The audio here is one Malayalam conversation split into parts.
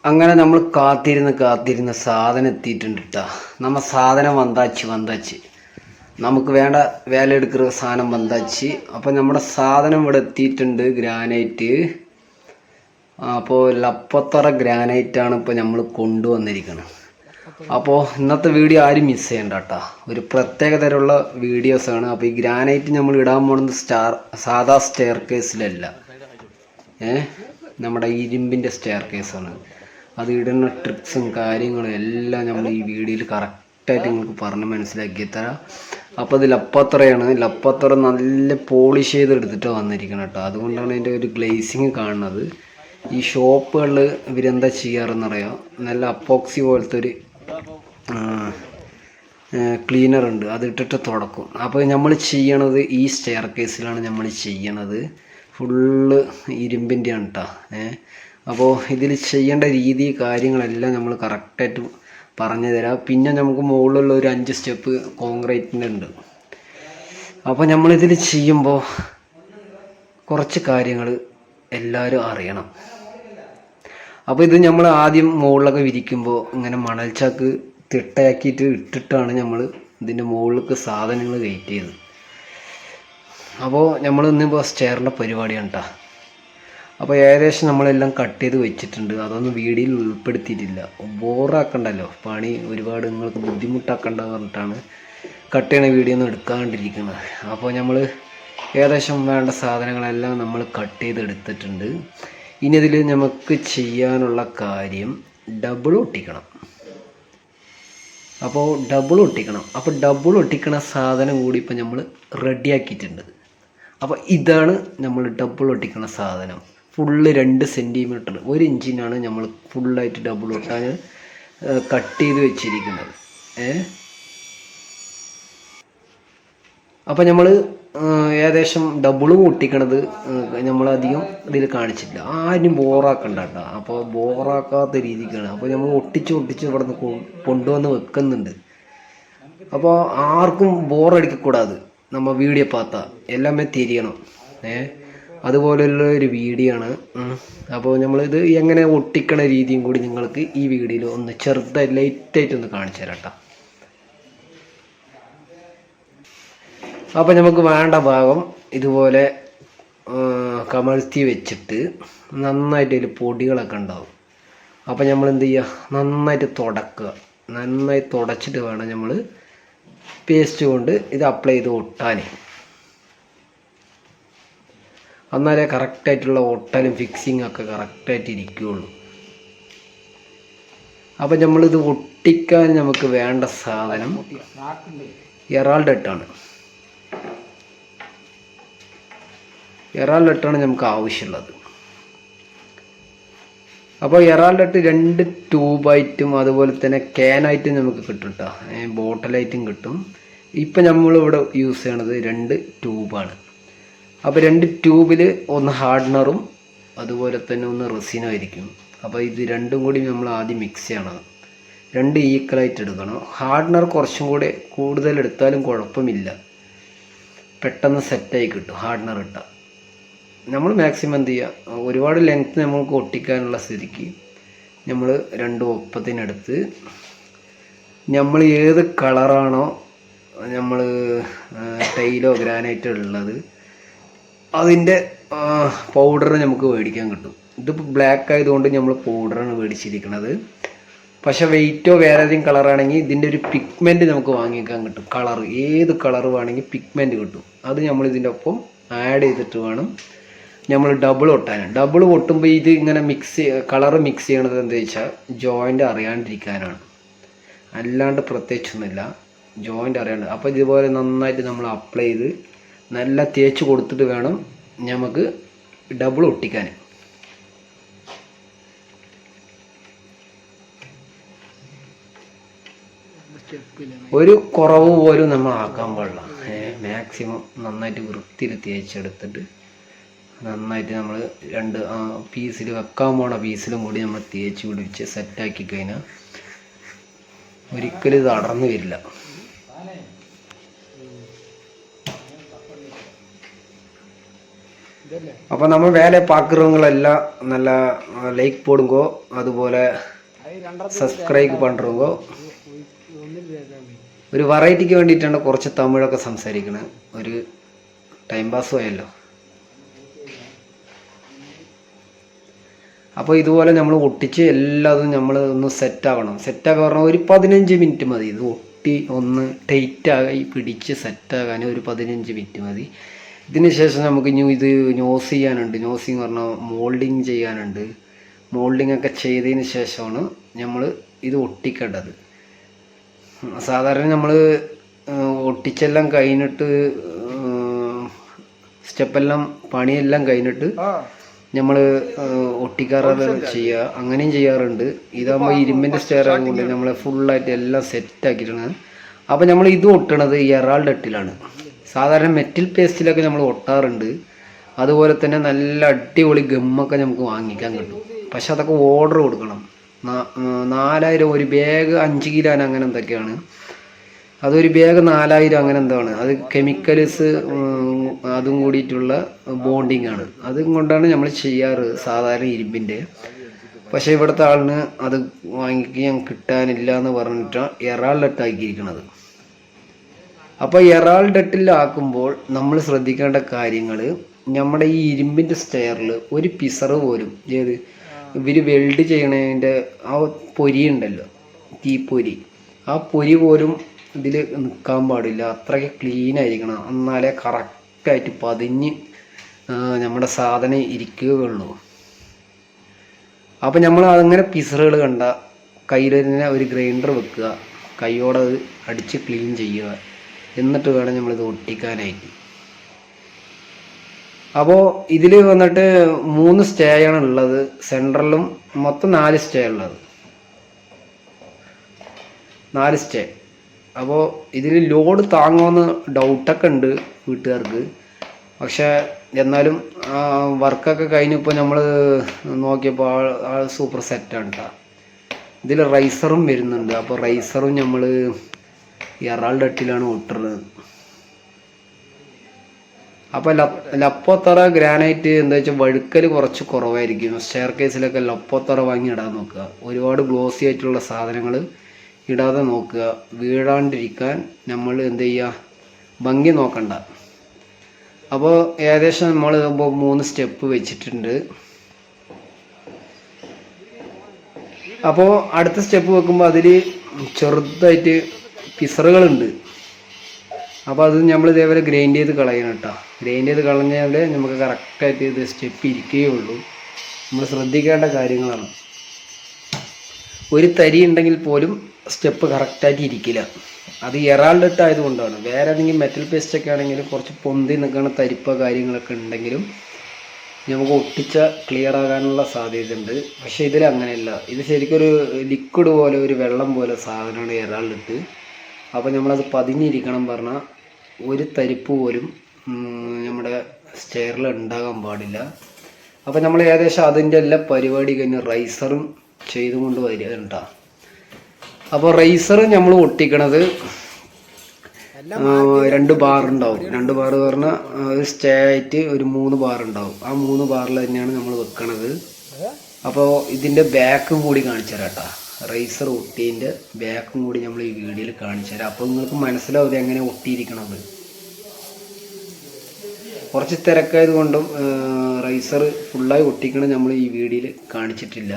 അങ്ങനെ നമ്മൾ കാത്തിരുന്ന് സാധനം എത്തിയിട്ടുണ്ട് കേട്ടോ. സാധനം വந்தாച്ച് നമുക്ക് വേണ്ട വേല എടുക്കുന്ന സാധനം വந்தாച്ച്. അപ്പോൾ നമ്മുടെ സാധനം ഇവിടെ എത്തിയിട്ടുണ്ട്, ഗ്രാനൈറ്റ്. അപ്പോൾ ലപ്പത്തറ ഗ്രാനൈറ്റാണ് ഇപ്പോൾ നമ്മൾ കൊണ്ടുവന്നിരിക്കുന്നത്. അപ്പോൾ ഇന്നത്തെ വീഡിയോ ആരും മിസ് ചെയ്യണ്ട കേട്ടോ, ഒരു പ്രത്യേക തരമുള്ള വീഡിയോസാണ്. അപ്പോൾ ഈ ഗ്രാനൈറ്റ് നമ്മൾ ഇടാൻ പോകുന്നത് സാധാ സ്റ്റെയർ കേസിലല്ല, നമ്മുടെ ഇരുമ്പിൻ്റെ സ്റ്റെയർ കേസാണ്. അത് ഇടുന്ന ട്രിക്സും കാര്യങ്ങളും എല്ലാം നമ്മൾ ഈ വീഡിയോയിൽ കറക്റ്റായിട്ട് നിങ്ങൾക്ക് പറഞ്ഞ് മനസ്സിലാക്കി തരാം. അപ്പോൾ അത് ലപ്പത്തറയാണ്. ലപ്പത്തറ നല്ല പോളിഷ് ചെയ്തെടുത്തിട്ടാണ് വന്നിരിക്കണം കേട്ടോ. അതുകൊണ്ടാണ് അതിൻ്റെ ഒരു ഗ്ലേസിങ് കാണുന്നത്. ഈ ഷോപ്പുകളിൽ ഇവരെന്താ ചെയ്യാറെന്നറിയാം, നല്ല അപ്പോക്സി പോലത്തെ ഒരു ക്ലീനർ ഉണ്ട്, അത് ഇട്ടിട്ട് തുടക്കും. അപ്പോൾ നമ്മൾ ചെയ്യണത് ഈ സ്റ്റെയർ കേസിലാണ് നമ്മൾ ചെയ്യണത്. ഫുള്ള് ഇരുമ്പിൻ്റെയാണ് കേട്ടോ. അപ്പോൾ ഇതിൽ ചെയ്യേണ്ട രീതി കാര്യങ്ങളെല്ലാം നമ്മൾ കറക്റ്റായിട്ട് പറഞ്ഞു തരാം. പിന്നെ നമുക്ക് മുകളിലുള്ള ഒരു 5 സ്റ്റെപ്പ് കോൺക്രീറ്റിൻ്റെ ഉണ്ട്. അപ്പോൾ നമ്മളിതിൽ ചെയ്യുമ്പോൾ കുറച്ച് കാര്യങ്ങൾ എല്ലാവരും അറിയണം. അപ്പോൾ ഇത് നമ്മൾ ആദ്യം മുകളിലൊക്കെ വിരിക്കുമ്പോൾ ഇങ്ങനെ മണൽച്ചാക്ക് തിട്ടയാക്കിയിട്ട് ഇട്ടിട്ടാണ് നമ്മൾ ഇതിൻ്റെ മുകളിലേക്ക് സാധനങ്ങൾ കയറ്റി ചെയ്തത്. അപ്പോൾ നമ്മൾ ഇന്നിപ്പോൾ സ്റ്റെയറിൻ്റെ പരിപാടിയാണ് കേട്ടോ. അപ്പോൾ ഏകദേശം നമ്മളെല്ലാം കട്ട് ചെയ്ത് വെച്ചിട്ടുണ്ട്. അതൊന്നും വീഡിയോയിൽ ഉൾപ്പെടുത്തിയിട്ടില്ല, ബോറാക്കണ്ടല്ലോ, പണി ഒരുപാട് നിങ്ങൾക്ക് ബുദ്ധിമുട്ടാക്കണ്ട പറഞ്ഞിട്ടാണ് കട്ട് ചെയ്യണ വീഡിയോ ഒന്നും എടുക്കാണ്ടിരിക്കുന്നത്. അപ്പോൾ നമ്മൾ ഏകദേശം വേണ്ട സാധനങ്ങളെല്ലാം നമ്മൾ കട്ട് ചെയ്തെടുത്തിട്ടുണ്ട്. ഇനി ഇതിൽ നമുക്ക് ചെയ്യാനുള്ള കാര്യം ഡബിൾ ഒട്ടിക്കണം. അപ്പോൾ ഡബിൾ ഒട്ടിക്കണ സാധനം കൂടി ഇപ്പോൾ നമ്മൾ റെഡിയാക്കിയിട്ടുണ്ട്. അപ്പോൾ ഇതാണ് നമ്മൾ ഡബിൾ ഒട്ടിക്കണ സാധനം. ഫുള്ള് 2 സെൻറ്റിമീറ്റർ 1 ഇഞ്ചിനാണ് നമ്മൾ ഫുള്ളായിട്ട് ഡബിൾ ഒട്ടാൻ കട്ട് ചെയ്ത് വെച്ചിരിക്കുന്നത്. അപ്പോൾ നമ്മൾ ഏകദേശം ഡബിളും ഒട്ടിക്കണത് നമ്മളധികം ഇതിൽ കാണിച്ചില്ല, ആരും ബോറാക്കണ്ട കേട്ടോ. അപ്പോൾ ബോറാക്കാത്ത രീതിക്കാണ്. അപ്പോൾ നമ്മൾ ഒട്ടിച്ച് ഇവിടെ നിന്ന് കൊണ്ടുവന്ന് വെക്കുന്നുണ്ട്. അപ്പോൾ ആർക്കും ബോറടിക്കக்கூടാതെ നമ്മൾ വീഡിയോ പാത്ത എല്ലാമേ തിരിയണം. അതുപോലെയുള്ള ഒരു വീഡിയോ ആണ്. അപ്പോൾ നമ്മളിത് എങ്ങനെ ഒട്ടിക്കണ രീതിയും കൂടി നിങ്ങൾക്ക് ഈ വീഡിയോയിൽ ഒന്ന് ചെറുതായി ലൈറ്റായിട്ടൊന്ന് കാണിച്ചു തരാം കേട്ടോ. അപ്പോൾ നമുക്ക് വേണ്ട ഭാഗം ഇതുപോലെ കമഴ്ത്തി വെച്ചിട്ട് നന്നായിട്ട് അതിൽ പൊടികളൊക്കെ ഉണ്ടാവും. അപ്പോൾ നമ്മൾ എന്ത് ചെയ്യുക, നന്നായിട്ട് നന്നായി തുടച്ചിട്ട് വേണം നമ്മൾ പേസ്റ്റ് കൊണ്ട് ഇത് അപ്ലൈ ചെയ്ത് ഒട്ടാൻ. എന്നാലേ കറക്റ്റായിട്ടുള്ള ഒട്ടലും ഫിക്സിങ് ഒക്കെ കറക്റ്റായിട്ട് ഇരിക്കുകയുള്ളൂ. അപ്പോൾ നമ്മളിത് ഒട്ടിക്കാൻ നമുക്ക് വേണ്ട സാധനം എറാൾഡട്ടാണ് നമുക്ക് ആവശ്യമുള്ളത്. അപ്പോൾ എറാൾഡട്ട് 2 ട്യൂബായിട്ടും അതുപോലെ തന്നെ ക്യാനായിട്ടും നമുക്ക് കിട്ടും കേട്ടോ, ബോട്ടിലായിട്ടും കിട്ടും. ഇപ്പം നമ്മളിവിടെ യൂസ് ചെയ്യണത് 2 ട്യൂബാണ്. അപ്പോൾ 2 ട്യൂബിൽ ഒന്ന് ഹാർഡ്നറും അതുപോലെ തന്നെ ഒന്ന് റെസിനും ആയിരിക്കും. അപ്പോൾ ഇത് രണ്ടും കൂടി നമ്മൾ ആദ്യം മിക്സ് ചെയ്യണം, 2 ഈക്വലായിട്ട് എടുക്കണം. ഹാർഡ്നർ കുറച്ചും കൂടെ കൂടുതൽ എടുത്താലും കുഴപ്പമില്ല, പെട്ടെന്ന് സെറ്റായി കിട്ടും ഹാർഡ്നർ ഇട്ടാൽ. നമ്മൾ മാക്സിമം എന്ത് ചെയ്യുക, ഒരുപാട് ലെങ്ത്ത് നമുക്ക് ഒട്ടിക്കാനുള്ള സ്ഥിതിക്ക് നമ്മൾ 2 ഒപ്പത്തിനെടുത്ത് നമ്മൾ ഏത് കളറാണോ നമ്മൾ ടൈലോ ഗ്രാനൈറ്റോ ഉള്ളത് അതിൻ്റെ പൗഡർ നമുക്ക് മേടിക്കാൻ കിട്ടും. ഇതിപ്പോൾ ബ്ലാക്ക് ആയതുകൊണ്ട് നമ്മൾ പൗഡറാണ് മേടിച്ചിരിക്കുന്നത്. പക്ഷേ വെയിറ്റോ വേറെ ഏതെങ്കിലും കളറാണെങ്കിൽ ഇതിൻ്റെ ഒരു പിഗ്മെൻറ്റ് നമുക്ക് വാങ്ങിക്കാൻ കിട്ടും. ഏത് കളർ വേണമെങ്കിൽ പിഗ്മെൻറ്റ് കിട്ടും. അത് നമ്മൾ ഇതിൻ്റെ ഒപ്പം ആഡ് ചെയ്തിട്ട് വേണം നമ്മൾ ഡബിൾ ഒട്ടാൻ. ഡബിൾ ഒട്ടുമ്പോൾ ഇത് ഇങ്ങനെ കളറ് മിക്സ് ചെയ്യണത് എന്താ വെച്ചാൽ ജോയിൻ്റ് അറിയാണ്ടിരിക്കാനാണ്, അല്ലാണ്ട് പ്രത്യേകിച്ചൊന്നുമില്ല, ജോയിൻ്റ് അറിയാണ്ട്. അപ്പോൾ ഇതുപോലെ നന്നായിട്ട് നമ്മൾ അപ്ലൈ ചെയ്ത് നല്ല തേച്ച് കൊടുത്തിട്ട് വേണം നമുക്ക് ഡബിൾ ഒട്ടിക്കാൻ. ഒരു കുറവ് പോലും നമ്മൾ ആക്കാൻ പാടില്ല. മാക്സിമം നന്നായിട്ട് വൃത്തിയിൽ തേച്ചെടുത്തിട്ട് നന്നായിട്ട് നമ്മൾ 2 പീസിൽ വെക്കാൻ പോണ പീസിലും കൂടി നമ്മൾ തേച്ച് പിടിച്ച് സെറ്റാക്കി കഴിഞ്ഞാൽ ഒരിക്കലും ഇത് അടർന്നു വരില്ല. അപ്പോൾ നമ്മൾ വേല பார்க்குறவங்களெல்லாம் நல்லா லைக் போடுங்க, അതുപോലെ സബ്സ്ക്രൈബ് പണ്ടുങ്ങോ. ഒരു വെറൈറ്റിക്ക് വേണ്ടിയിട്ടാണ് കുറച്ച് തമിഴൊക്കെ സംസാരിക്കുന്നത്, ഒരു ടൈം പാസ്സും ആയല്ലോ. അപ്പോൾ ഇതുപോലെ നമ്മൾ ഒട്ടിച്ച് എല്ലാതും നമ്മൾ ഒന്ന് സെറ്റാക്കണം. സെറ്റാക്കാൻ പറഞ്ഞാൽ ഒരു 15 മിനിറ്റ് മതി. ഇത് ഒട്ടി ഒന്ന് ടൈറ്റായി പിടിച്ച് സെറ്റാകാൻ ഒരു 15 മിനിറ്റ് മതി. ഇതിന് ശേഷം നമുക്ക് ഇനി ഇത് നോസ് ചെയ്യാനുണ്ട്. നോസിങ് പറഞ്ഞാൽ മോൾഡിങ് ചെയ്യാനുണ്ട്. മോൾഡിങ് ഒക്കെ ചെയ്തതിന് ശേഷമാണ് നമ്മൾ ഇത് ഒട്ടിക്കേണ്ടത്. സാധാരണ നമ്മൾ ഒട്ടിച്ചെല്ലാം കഴിഞ്ഞിട്ട് സ്റ്റെപ്പെല്ലാം പണിയെല്ലാം കഴിഞ്ഞിട്ട് നമ്മൾ ഒട്ടിക്കാറെല്ലാം ചെയ്യുക, അങ്ങനെയും ചെയ്യാറുണ്ട്. ഇതാകുമ്പോൾ ഇരുമ്പിൻ്റെ സ്റ്റെയർ ആയതുകൊണ്ട് നമ്മൾ ഫുള്ളായിട്ട് എല്ലാം സെറ്റാക്കിയിട്ടാണ്. അപ്പോൾ നമ്മൾ ഇത് ഒട്ടണത് എറാൾഡ് എട്ടിലാണ്. സാധാരണ മെറ്റൽ പേസ്റ്റിലൊക്കെ നമ്മൾ ഒട്ടാറുണ്ട്. അതുപോലെ തന്നെ നല്ല അടിപൊളി ഗമ്മൊക്കെ നമുക്ക് വാങ്ങിക്കാൻ കിട്ടും. പക്ഷെ അതൊക്കെ ഓർഡർ കൊടുക്കണം. 4000 ഒരു ബാഗ് 5 കിലോ അങ്ങനെ എന്തൊക്കെയാണ്. അതൊരു ബാഗ് 4000 അങ്ങനെ എന്താണ്. അത് കെമിക്കൽസ് അതും കൂടിയിട്ടുള്ള ബോണ്ടിങ് ആണ്. അതും കൊണ്ടാണ് നമ്മൾ ചെയ്യാറ് സാധാരണ ഇരുമ്പിൻ്റെ. പക്ഷേ ഇവിടുത്തെ ആളിന് അത് വാങ്ങിക്കാൻ കിട്ടാനില്ല എന്ന് പറഞ്ഞിട്ടാണ് എറാൾഡ് എട്ടാക്കിയിരിക്കുന്നത്. അപ്പോൾ എറാൾഡ് എട്ടിലാക്കുമ്പോൾ നമ്മൾ ശ്രദ്ധിക്കേണ്ട കാര്യങ്ങൾ, നമ്മുടെ ഈ ഇരുമ്പിൻ്റെ സ്റ്റെയറിൽ ഒരു പിസറ് പോലും, ഏത് ഇവർ വെൽഡ് ചെയ്യണതിൻ്റെ ആ പൊരി ഉണ്ടല്ലോ, തീപ്പൊരി, ആ പൊരി പോലും ഇതിൽ നിൽക്കാൻ പാടില്ല. അത്രയ്ക്ക് ക്ലീൻ ആയിരിക്കണം, എന്നാലേ കറക്റ്റായിട്ട് പതിഞ്ഞ് നമ്മുടെ സാധനം ഇരിക്കുകയുള്ളൂ. അപ്പോൾ നമ്മൾ അങ്ങനെ പിസറുകൾ കണ്ട കയ്യിൽ തന്നെ ഒരു ഗ്രൈൻഡർ വെക്കുക, കൈയോടെ അത് അടിച്ച് ക്ലീൻ ചെയ്യുക, എന്നിട്ട് വേണം നമ്മളിത് ഒട്ടിക്കാനായിട്ട്. അപ്പോൾ ഇതിൽ വന്നിട്ട് 3 സ്റ്റേ ആണ് ഉള്ളത്. സെൻട്രലും മൊത്തം 4 സ്റ്റേ ഉള്ളത്, 4 സ്റ്റേ. അപ്പോൾ ഇതിൽ ലോഡ് താങ്ങുമെന്ന് ഡൗട്ടൊക്കെ ഉണ്ട് വീട്ടുകാർക്ക്. പക്ഷേ എന്നാലും വർക്കൊക്കെ കഴിഞ്ഞപ്പോൾ നമ്മൾ നോക്കിയപ്പോൾ ആൾ സൂപ്പർ സെറ്റാണ് കേട്ടോ. ഇതിൽ റൈസറും വരുന്നുണ്ട്. അപ്പോൾ റൈസറും നമ്മൾ എറാൾഡ് എട്ടിലാണ് ഒട്ടുന്നത്. അപ്പോൾ ലപ്പോത്തറ ഗ്രാനൈറ്റ് എന്താ വെച്ചാൽ വഴുക്കൽ കുറച്ച് കുറവായിരിക്കും. സ്റ്റെയർ കേസിലൊക്കെ ലപ്പോത്തറ വാങ്ങി ഇടാൻ നോക്കുക. ഒരുപാട് ഗ്ലോസി ആയിട്ടുള്ള സാധനങ്ങൾ ഇടാതെ നോക്കുക. വീഴാണ്ടിരിക്കാൻ നമ്മൾ എന്ത് ചെയ്യുക, ഭംഗി നോക്കണ്ട. അപ്പോൾ ഏകദേശം നമ്മൾ ഇപ്പോൾ 3 സ്റ്റെപ്പ് വെച്ചിട്ടുണ്ട്. അപ്പോൾ അടുത്ത സ്റ്റെപ്പ് വെക്കുമ്പോൾ അതിൽ ചെറുതായിട്ട് പിസറുകളുണ്ട്. അപ്പോൾ അത് നമ്മൾ ഇതേപോലെ ഗ്രൈൻഡ് ചെയ്ത് കളയണം കേട്ടോ. ഗ്രൈൻഡ് ചെയ്ത് കളഞ്ഞാൽ നമുക്ക് കറക്റ്റായിട്ട് ഇത് സ്റ്റെപ്പ് ഇരിക്കുകയുള്ളൂ. നമ്മൾ ശ്രദ്ധിക്കേണ്ട കാര്യങ്ങളാണ്. ഒരു തരി ഉണ്ടെങ്കിൽ പോലും സ്റ്റെപ്പ് കറക്റ്റായിട്ട് ഇരിക്കില്ല. അത് എറാൾഡ് എട്ട് ആയതുകൊണ്ടാണ്. വേറെ ഏതെങ്കിലും മെറ്റൽ പേസ്റ്റൊക്കെ ആണെങ്കിലും കുറച്ച് പൊന്തി നിൽക്കുന്ന തരിപ്പോ കാര്യങ്ങളൊക്കെ ഉണ്ടെങ്കിലും നമുക്ക് ഒട്ടിച്ച ക്ലിയർ ആകാനുള്ള സാധ്യതയുണ്ട്. പക്ഷേ ഇതിൽ അങ്ങനെയല്ല. ഇത് ശരിക്കും ഒരു ലിക്വിഡ് പോലെ, ഒരു വെള്ളം പോലെ സാധനമാണ് എറാൾഡ് എട്ട്. അപ്പോൾ നമ്മളത് പതിഞ്ഞിരിക്കണം പറഞ്ഞാൽ ഒരു തരിപ്പ് പോലും നമ്മുടെ സ്റ്റെയറിൽ ഉണ്ടാകാൻ പാടില്ല. അപ്പോൾ നമ്മൾ ഏകദേശം അതിൻ്റെ എല്ലാ പരിപാടി കഴിഞ്ഞ് റൈസറും ചെയ്തുകൊണ്ട് വരിക. അപ്പോൾ റൈസർ നമ്മൾ ഒട്ടിക്കണത് 2 ബാർ ഉണ്ടാവും. 2 ബാർ പറഞ്ഞാൽ ഒരു സ്റ്റേ ആയിട്ട് ഒരു 3 ബാർ ഉണ്ടാവും. ആ 3 ബാറിൽ തന്നെയാണ് നമ്മൾ വെക്കണത്. അപ്പോൾ ഇതിൻ്റെ ബാക്കും കൂടി കാണിച്ചു തരാം കേട്ടോ. റൈസർ ഒട്ടിൻ്റെ ബാക്കും കൂടി നമ്മൾ ഈ വീഡിയോയിൽ കാണിച്ചു തരാം. അപ്പോൾ നിങ്ങൾക്ക് മനസ്സിലാവും എങ്ങനെ ഒട്ടിയിരിക്കണത്. കുറച്ച് തിരക്കായത് കൊണ്ടും റൈസർ ഫുള്ളായി ഒട്ടിക്കണം നമ്മൾ ഈ വീഡിയോയിൽ കാണിച്ചിട്ടില്ല.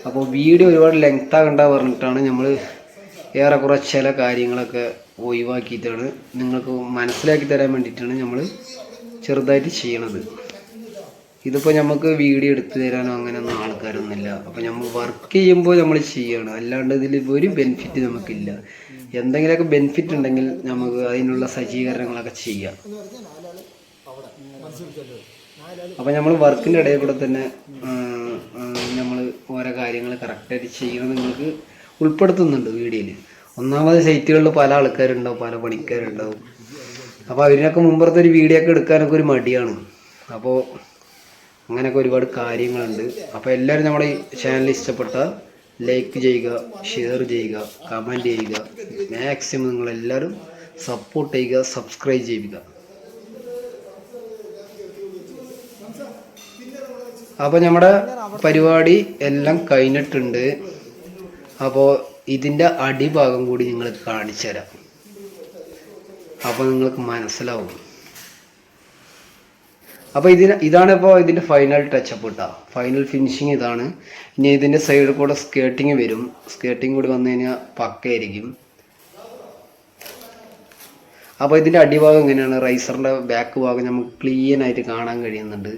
അപ്പോൾ വീഡിയോ ഒരുപാട് ലെങ്ത് ആകണ്ട പറഞ്ഞിട്ടാണ് നമ്മൾ ഏറെക്കുറെ ചില കാര്യങ്ങളൊക്കെ ഒഴിവാക്കിയിട്ടാണ് നിങ്ങൾക്ക് മനസ്സിലാക്കി തരാൻ വേണ്ടിയിട്ടാണ് നമ്മൾ ചെറുതായിട്ട് ചെയ്യണത്. ഇതിപ്പോൾ നമുക്ക് വീഡിയോ എടുത്തു തരാനോ അങ്ങനെയൊന്നും ആൾക്കാരൊന്നുമില്ല. അപ്പോൾ നമ്മൾ വർക്ക് ചെയ്യുമ്പോൾ നമ്മൾ ചെയ്യണം, അല്ലാണ്ട് ഇതിൽ ഒരു ബെനിഫിറ്റ് നമുക്കില്ല. എന്തെങ്കിലുമൊക്കെ ബെനിഫിറ്റ് ഉണ്ടെങ്കിൽ നമുക്ക് അതിനുള്ള സജ്ജീകരണങ്ങളൊക്കെ ചെയ്യാം. അപ്പോൾ നമ്മൾ വർക്കിൻ്റെ ഇടയിൽ കൂടെ തന്നെ നമ്മൾ ഓരോ കാര്യങ്ങൾ കറക്റ്റായിട്ട് ചെയ്യണം നിങ്ങൾക്ക് ഉൾപ്പെടുത്തുന്നുണ്ട് വീഡിയോയിൽ. ഒന്നാമത് സൈറ്റുകളിൽ പല ആൾക്കാരുണ്ടാവും, പല പണിക്കാരുണ്ടാവും. അപ്പോൾ അതിനൊക്കെ മുമ്പത്തെ ഒരു വീഡിയോ ഒക്കെ എടുക്കാനൊക്കെ ഒരു മടിയാണ്. അപ്പോൾ അങ്ങനെയൊക്കെ ഒരുപാട് കാര്യങ്ങളുണ്ട്. അപ്പോൾ എല്ലാവരും നമ്മുടെ ഈ ചാനൽ ഇഷ്ടപ്പെട്ടാൽ ലൈക്ക് ചെയ്യുക, ഷെയർ ചെയ്യുക, കമൻറ്റ് ചെയ്യുക. മാക്സിമം നിങ്ങളെല്ലാവരും സപ്പോർട്ട് ചെയ്യുക, സബ്സ്ക്രൈബ് ചെയ്യുക. അപ്പോൾ നമ്മുടെ പരിപാടി എല്ലാം കഴിഞ്ഞിട്ടുണ്ട്. അപ്പോൾ ഇതിൻ്റെ അടിഭാഗം കൂടി നിങ്ങൾക്ക് കാണിച്ചു തരാം. അപ്പോൾ നിങ്ങൾക്ക് മനസ്സിലാവും. അപ്പോൾ ഇതാണ് ഇപ്പോൾ ഇതിൻ്റെ ഫൈനൽ ടച്ചപ്പ് കേട്ടോ. ഫൈനൽ ഫിനിഷിങ് ഇതാണ്. ഇനി ഇതിൻ്റെ സൈഡിൽ കൂടെ സ്കേർട്ടിങ് വരും. സ്കേർട്ടിങ് കൂടി വന്നു കഴിഞ്ഞാൽ പക്കയായിരിക്കും. അപ്പോൾ ഇതിൻ്റെ അടിഭാഗം എങ്ങനെയാണ്, റൈസറിൻ്റെ ബാക്ക് ഭാഗം നമുക്ക് ക്ലീൻ ആയിട്ട് കാണാൻ കഴിയുന്നുണ്ട്.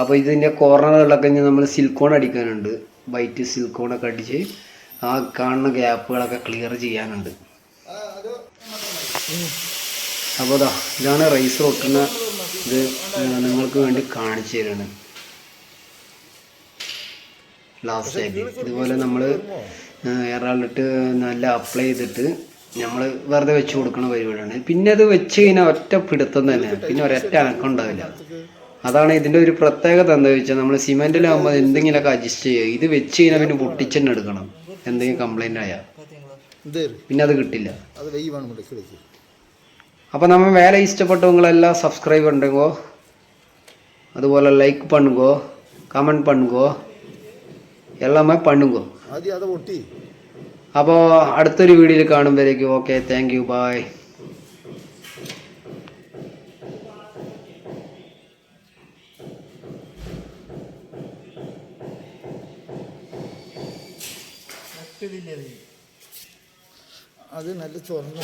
അപ്പോൾ ഇതിൻ്റെ കോർണറുകളിലൊക്കെ നമ്മൾ സിലിക്കോൺ അടിക്കാനുണ്ട്. വൈറ്റ് സിലിക്കോണൊക്കെ അടിച്ച് ആ കാണുന്ന ഗ്യാപ്പുകളൊക്കെ ക്ലിയർ ചെയ്യാനുണ്ട്. അപ്പോൾ ഇതാണ് റൈസർ ഒട്ടുന്ന ഇത് നിങ്ങൾക്ക് വേണ്ടി കാണിച്ചു തരുന്നത്. ലാസ്റ്റ് ആയിട്ട് ഇതുപോലെ നമ്മൾ എയറാളിട്ട് നല്ല അപ്ലൈ ചെയ്തിട്ട് നമ്മൾ വെറുതെ വെച്ച് കൊടുക്കുന്ന പരിപാടിയാണ്. പിന്നെ അത് വെച്ച് കഴിഞ്ഞാൽ ഒറ്റ പിടുത്തം തന്നെ, പിന്നെ ഒരൊറ്റ അനക്കം ഉണ്ടാവില്ല. അതാണ് ഇതിൻ്റെ ഒരു പ്രത്യേകത. എന്താ വെച്ചാൽ നമ്മൾ സിമെൻറ്റിലാകുമ്പോൾ എന്തെങ്കിലുമൊക്കെ അഡ്ജസ്റ്റ് ചെയ്യുക. ഇത് വെച്ച് കഴിഞ്ഞാൽ പിന്നെ പൊട്ടിച്ചെന്നെ എടുക്കണം. എന്തെങ്കിലും കംപ്ലൈൻ്റ് ആയാൽ പിന്നെ അത് കിട്ടില്ല. അപ്പോൾ നമ്മൾ വേല ഇഷ്ടപ്പെട്ടവങ്ങളെല്ലാം സബ്സ്ക്രൈബ് ഉണ്ടെങ്കോ, അതുപോലെ ലൈക്ക് பண்ணுங்கோ, കമൻറ്റ് பண்ணுங்கோ, எல்லாமே பண்ணுங்கோ. അപ്പോൾ അടുത്തൊരു വീഡിയോയിൽ കാണുമ്പോഴേക്കും ഓക്കെ, താങ്ക് യു, ബൈ. അത് നല്ല ചൊറന്ന്